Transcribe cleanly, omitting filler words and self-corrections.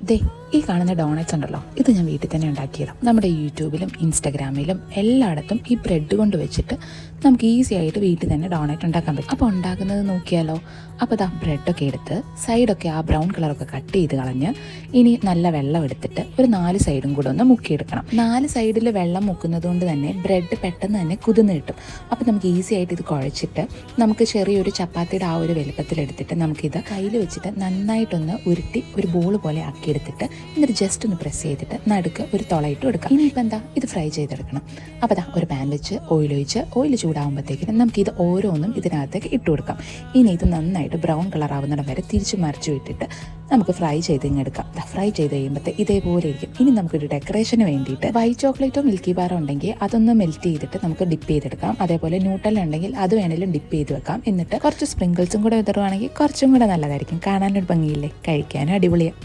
ദേ ഈ കാണുന്ന ഡോണറ്റ്സ് ഉണ്ടല്ലോ, ഇത് ഞാൻ വീട്ടിൽ തന്നെ ഉണ്ടാക്കിയതാണ്. നമ്മുടെ യൂട്യൂബിലും ഇൻസ്റ്റഗ്രാമിലും എല്ലായിടത്തും ഈ ബ്രെഡ് കൊണ്ട് വെച്ചിട്ട് നമുക്ക് ഈസി ആയിട്ട് വീട്ടിൽ തന്നെ ഡോണറ്റ് ഉണ്ടാക്കാൻ പറ്റും. അപ്പോൾ ഉണ്ടാക്കുന്നത് നോക്കിയാലോ. അപ്പോൾ ഇതാ ബ്രെഡൊക്കെ എടുത്ത് സൈഡൊക്കെ ആ ബ്രൗൺ കളറൊക്കെ കട്ട് ചെയ്ത് കളഞ്ഞ് ഇനി നല്ല വെള്ളം എടുത്തിട്ട് ഒരു 4 സൈഡും കൂടെ ഒന്ന് മുക്കിയെടുക്കണം. 4 സൈഡിൽ വെള്ളം മുക്കുന്നത് കൊണ്ട് തന്നെ ബ്രെഡ് പെട്ടെന്ന് തന്നെ കുതിർന്ന് കിട്ടും. അപ്പോൾ നമുക്ക് ഈസി ആയിട്ട് ഇത് കുഴച്ചിട്ട് നമുക്ക് ചെറിയൊരു ചപ്പാത്തിയുടെ ആ ഒരു വലുപ്പത്തിലെടുത്തിട്ട് നമുക്കിത് കയ്യിൽ വെച്ചിട്ട് നന്നായിട്ടൊന്ന് ഉരുട്ടി ഒരു ബോൾ പോലെ ആക്കിയെടുത്തിട്ട് എന്നിട്ട് ജസ്റ്റ് ഒന്ന് പ്രസ് ചെയ്തിട്ട് നടുക്ക് ഒരു തുളയിട്ട് കൊടുക്കാം. ഇനിയിപ്പോൾ എന്താ ഇത് ഫ്രൈ ചെയ്തെടുക്കണം. അപ്പോൾ ദാ ഒരു പാൻ വെച്ച് ഓയിൽ ചൂടാകുമ്പോഴത്തേക്കിനും നമുക്കിത് ഓരോന്നും ഇതിനകത്തേക്ക് ഇട്ട് കൊടുക്കാം. ഇനി ഇത് നന്നായിട്ട് ബ്രൗൺ കളർ ആവുന്നിടം വരെ തിരിച്ചു മറിച്ചു വിട്ടിട്ട് നമുക്ക് ഫ്രൈ ചെയ്ത് ഇങ്ങെടുക്കാം. ഫ്രൈ ചെയ്ത് കഴിയുമ്പോഴത്തെ ഇതേപോലെ ഇരിക്കും. ഇനി നമുക്കൊരു ഡെക്കറേഷന് വേണ്ടിയിട്ട് വൈറ്റ് ചോക്ലേറ്റോ മിൽക്കി ബാറോ ഉണ്ടെങ്കിൽ അതൊന്ന് മെൽറ്റ് ചെയ്തിട്ട് നമുക്ക് ഡിപ്പ് ചെയ്തെടുക്കാം. അതേപോലെ ന്യൂട്ടല്ല ഉണ്ടെങ്കിൽ അത് വേണമെങ്കിലും ഡിപ്പ് ചെയ്ത് വെക്കാം. എന്നിട്ട് കുറച്ച് സ്പ്രിങ്കിൾസും കൂടെ വിതറുവാണെങ്കിൽ കുറച്ചും കൂടെ നല്ലതായിരിക്കും. കാണാനൊരു ഭംഗിയില്ലേ, കഴിക്കാനും അടിപൊളിയാണ്.